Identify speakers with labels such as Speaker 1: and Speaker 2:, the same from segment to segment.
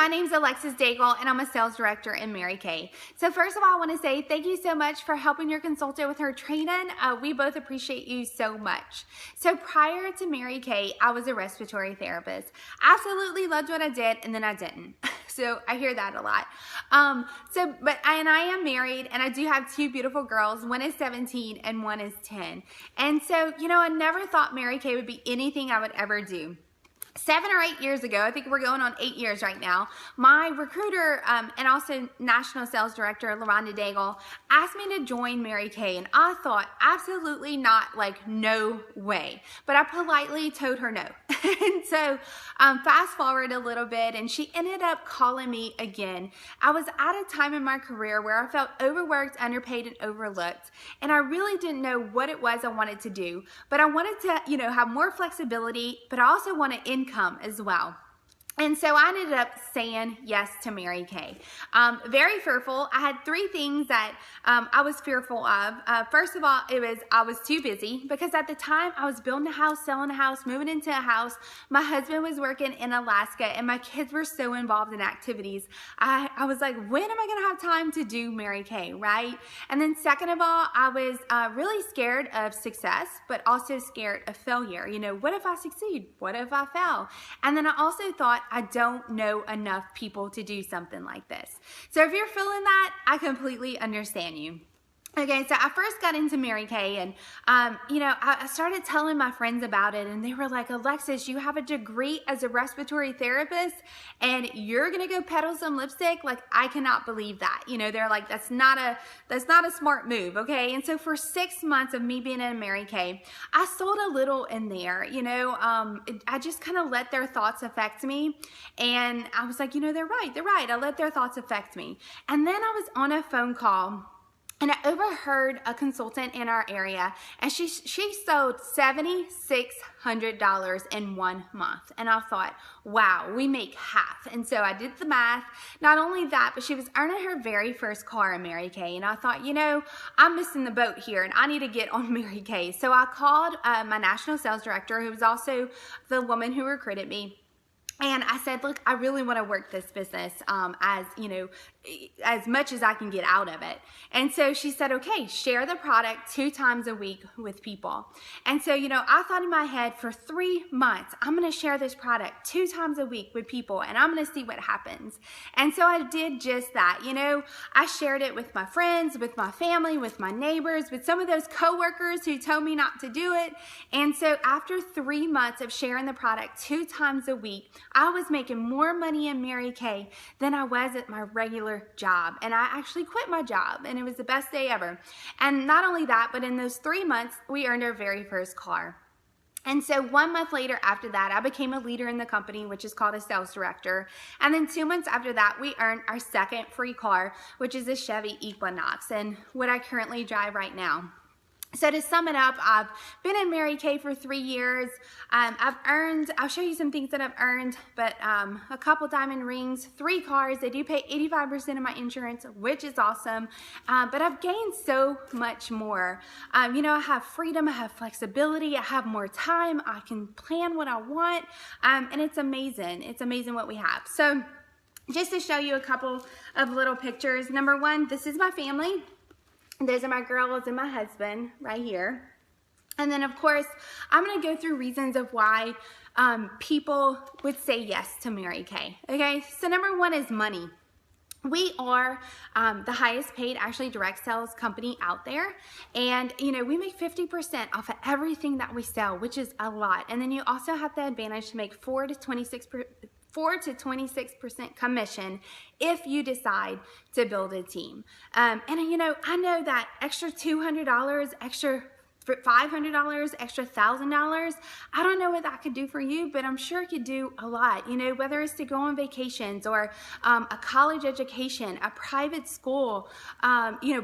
Speaker 1: My name's Alexis Daigle, and I'm a sales director in Mary Kay. So first of all, I want to say thank you so much for helping your consultant with her training. We both appreciate you so much. So prior to Mary Kay, I was a respiratory therapist. Absolutely loved what I did, and then I didn't. So I hear that a lot. I am married, and I do have two beautiful girls. One is 17 and one is 10. And so, I never thought Mary Kay would be anything I would ever do. 7 or 8 years ago, I think we're going on 8 years right now, my recruiter and also national sales director, LaRonda Daigle, asked me to join Mary Kay, and I thought, absolutely not, like, no way. But I politely told her no. And so fast forward a little bit, and she ended up calling me again. I was at a time in my career where I felt overworked, underpaid, and overlooked, and I really didn't know what it was I wanted to do. But I wanted to, have more flexibility, but I also wanted income as well. And so I ended up saying yes to Mary Kay. Very fearful. I had 3 things that I was fearful of. First of all, I was too busy, because at the time I was building a house, selling a house, moving into a house. My husband was working in Alaska, and my kids were so involved in activities. I was like, when am I going to have time to do Mary Kay, right? And then second of all, I was really scared of success, but also scared of failure. What if I succeed? What if I fail? And then I also thought, I don't know enough people to do something like this. So if you're feeling that, I completely understand you. Okay, so I first got into Mary Kay, and, I started telling my friends about it, and they were like, Alexis, you have a degree as a respiratory therapist, and you're going to go peddle some lipstick? Like, I cannot believe that. They're like, that's not a smart move, okay? And so for 6 months of me being in Mary Kay, I sold a little in there, I just kind of let their thoughts affect me, and I was like, they're right. I let their thoughts affect me. And then I was on a phone call, and I overheard a consultant in our area, and she sold $7,600 in 1 month. And I thought, wow, we make half. And so I did the math. Not only that, but she was earning her very first car in Mary Kay. And I thought, I'm missing the boat here, and I need to get on Mary Kay. So I called my national sales director, who was also the woman who recruited me. And I said, look, I really want to work this business as much as I can get out of it. And so she said, okay, share the product 2 times a week with people. And so, I thought in my head, for 3 months, I'm going to share this product 2 times a week with people, and I'm going to see what happens. And so I did just that. I shared it with my friends, with my family, with my neighbors, with some of those coworkers who told me not to do it. And so after 3 months of sharing the product 2 times a week, I was making more money in Mary Kay than I was at my regular job. And I actually quit my job, and it was the best day ever. And not only that, but in those 3 months, we earned our very first car. And so 1 month later after that, I became a leader in the company, which is called a sales director. And then 2 months after that, we earned our second free car, which is a Chevy Equinox, and what I currently drive right now. So to sum it up, I've been in Mary Kay for 3 years. I'll show you some things that I've earned, but a couple diamond rings, 3 cars. They do pay 85% of my insurance, which is awesome. But I've gained so much more. I have freedom, I have flexibility, I have more time, I can plan what I want, and it's amazing. It's amazing what we have. So just to show you a couple of little pictures. Number 1, this is my family. Those are my girls and my husband right here. And then, of course, I'm going to go through reasons of why people would say yes to Mary Kay. Okay, so number 1 is money. We are the highest paid, actually, direct sales company out there. And, we make 50% off of everything that we sell, which is a lot. And then you also have the advantage to make 4 to 26% commission if you decide to build a team. And I know that extra $200, extra $500, extra $1,000, I don't know what that could do for you, but I'm sure it could do a lot. Whether it's to go on vacations or a college education, a private school,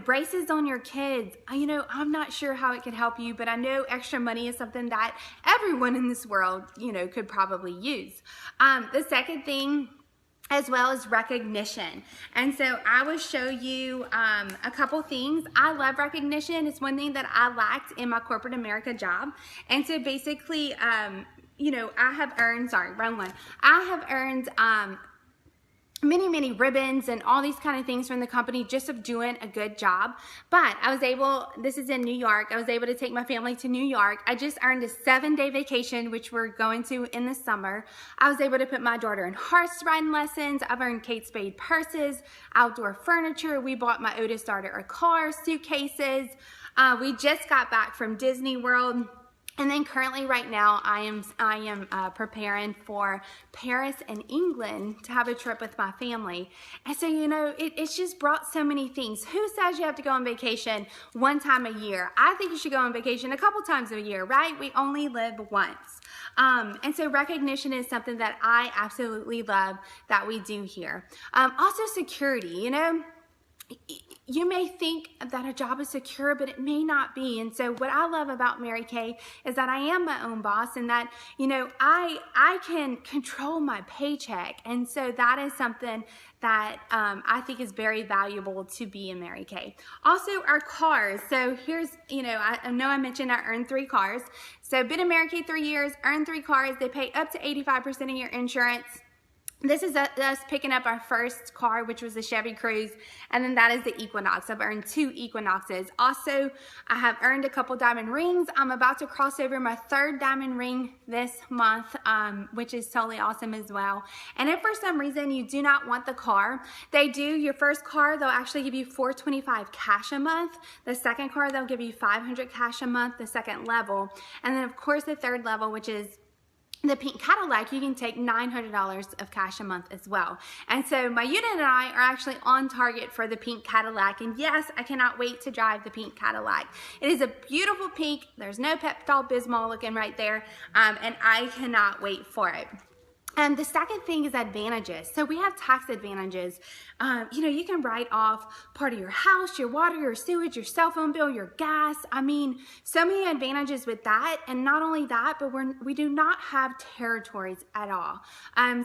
Speaker 1: braces on your kids. I'm not sure how it could help you, but I know extra money is something that everyone in this world, could probably use. The second thing as well as recognition. And so I will show you a couple things. I love recognition. It's one thing that I lacked in my corporate America job. And so basically, I have earned, I have earned many ribbons and all these kind of things from the company just of doing a good job. But I was able, this is in New York, I was able to take my family to New York. I just earned a 7-day vacation, which we're going to in the summer. I was able to put my daughter in horse riding lessons. I've earned Kate Spade purses, outdoor furniture. We bought my oldest daughter a car, suitcases. We just got back from Disney World. And then currently right now I am preparing for Paris and England to have a trip with my family. And so, you know, it's just brought so many things. Who says you have to go on vacation one time a year? I think you should go on vacation a couple times a year, right? We only live once. And so recognition is something that I absolutely love that we do here. Also security, you know. You may think that a job is secure, but it may not be. And so what I love about Mary Kay is that I am my own boss, and that, you know, I can control my paycheck. And so that is something that I think is very valuable to be in Mary Kay. Also, our cars. So here's, you know I mentioned I earned 3 cars. So been in Mary Kay 3 years, earned 3 cars. They pay up to 85% of your insurance. This is us picking up our first car, which was the Chevy Cruze, and then that is the Equinox. I've earned 2 Equinoxes. Also, I have earned a couple diamond rings. I'm about to cross over my 3rd diamond ring this month, which is totally awesome as well. And if for some reason you do not want the car, they do. Your first car, they'll actually give you $425 cash a month. The second car, they'll give you $500 cash a month, the second level. And then, of course, the 3rd level, which is the pink Cadillac, you can take $900 of cash a month as well. And so my unit and I are actually on target for the pink Cadillac. And yes, I cannot wait to drive the pink Cadillac. It is a beautiful pink. There's no Pepto-Bismol looking right there. And I cannot wait for it. And the second thing is advantages. So we have tax advantages. You know, you can write off part of your house, your water, your sewage, your cell phone bill, your gas. I mean, so many advantages with that. And not only that, but we do not have territories at all.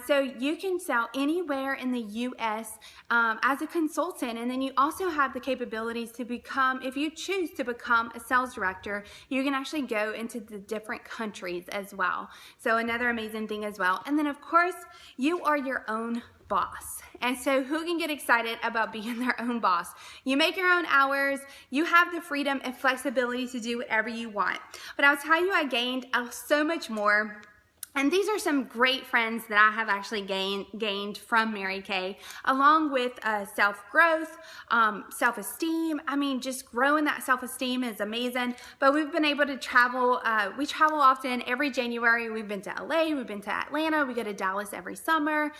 Speaker 1: So you can sell anywhere in the U.S. As a consultant. And then you also have the capabilities to become, if you choose to become a sales director, you can actually go into the different countries as well. So another amazing thing as well. And then, of course, you are your own boss. And so who can get excited about being their own boss? You make your own hours. You have the freedom and flexibility to do whatever you want. But I'll tell you, I gained so much more. And these are some great friends that I have actually gained from Mary Kay, along with self-growth, self-esteem. I mean, just growing that self-esteem is amazing. But we've been able to travel. We travel often. Every January, we've been to LA, we've been to Atlanta, we go to Dallas every summer,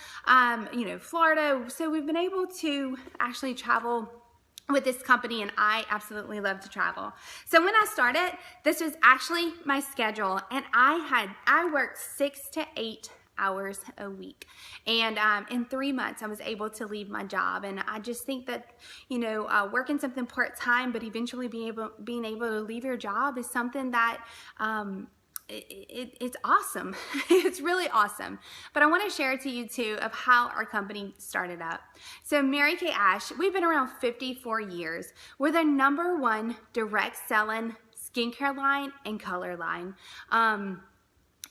Speaker 1: you know, Florida. So we've been able to actually travel with this company, and I absolutely love to travel. So when I started, this was actually my schedule, and I worked 6 to 8 hours a week. And in 3 months, I was able to leave my job. And I just think that, you know, working something part-time, but eventually being able to leave your job is something that it's awesome. It's really awesome. But I want to share to you too of how our company started up. So Mary Kay Ash, we've been around 54 years. We're the #1 direct selling skincare line and color line. And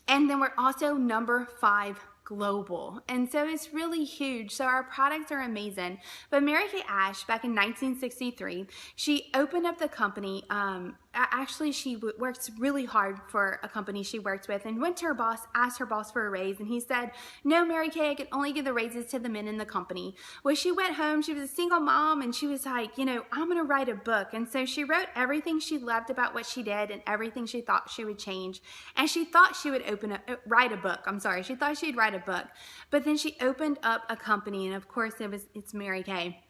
Speaker 1: then we're also #5 global. And so it's really huge. So our products are amazing. But Mary Kay Ash, back in 1963, she opened up the company. Actually, she works really hard for a company she worked with, and went to her boss, asked her boss for a raise, and he said, "No, Mary Kay, I can only give the raises to the men in the company." Well, she went home, she was a single mom, and she was like, you know, I'm gonna write a book. And so she wrote everything she loved about what she did and everything she thought she would change. And she thought she would write a book. I'm sorry, she thought she'd write a book. But then she opened up a company, and of course it's Mary Kay.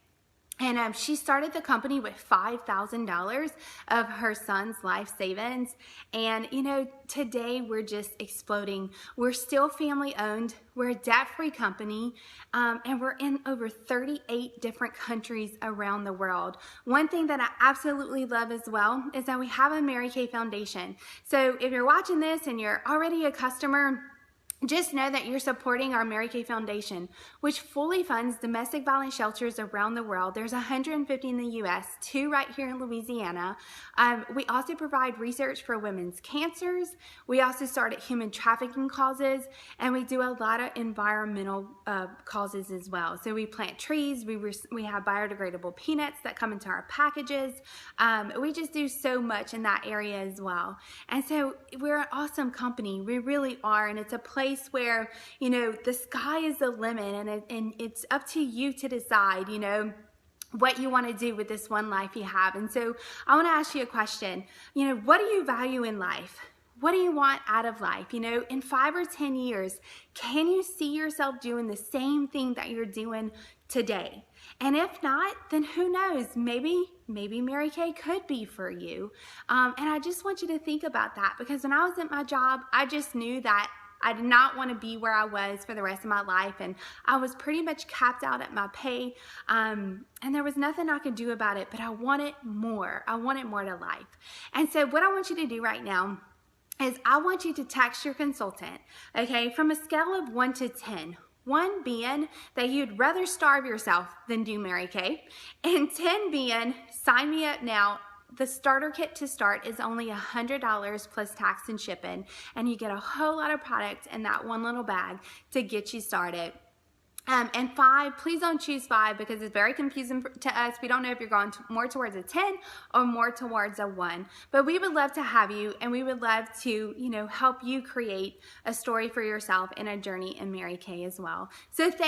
Speaker 1: And she started the company with $5,000 of her son's life savings. And, you know, today we're just exploding. We're still family owned. We're a debt-free company. And we're in over 38 different countries around the world. One thing that I absolutely love as well is that we have a Mary Kay Foundation. So if you're watching this and you're already a customer, just know that you're supporting our Mary Kay Foundation, which fully funds domestic violence shelters around the world. There's 150 in the U.S., 2 right here in Louisiana. We also provide research for women's cancers. We also started human trafficking causes, and we do a lot of environmental causes as well. So we plant trees. We have biodegradable peanuts that come into our packages. We just do so much in that area as well. And so we're an awesome company. We really are, and it's a place where, you know, the sky is the limit, and it's up to you to decide, you know, what you want to do with this one life you have. And so I want to ask you a question. You know, what do you value in life? What do you want out of life? You know, in 5 or 10 years, can you see yourself doing the same thing that you're doing today? And if not, then who knows? Maybe Mary Kay could be for you. And I just want you to think about that, because when I was at my job, I just knew that I did not want to be where I was for the rest of my life, and I was pretty much capped out at my pay, and there was nothing I could do about it, but I wanted more. I wanted more to life. And so what I want you to do right now is I want you to text your consultant, okay, from a scale of 1 to 10. 1 being that you'd rather starve yourself than do Mary Kay, and 10 being sign me up now. The starter kit to start is only $100 plus tax and shipping, and you get a whole lot of product in that one little bag to get you started. And 5, please don't choose 5 because it's very confusing to us. We don't know if you're going more towards a 10 or more towards a 1. But we would love to have you, and we would love to, you know, help you create a story for yourself and a journey in Mary Kay as well. So thanks.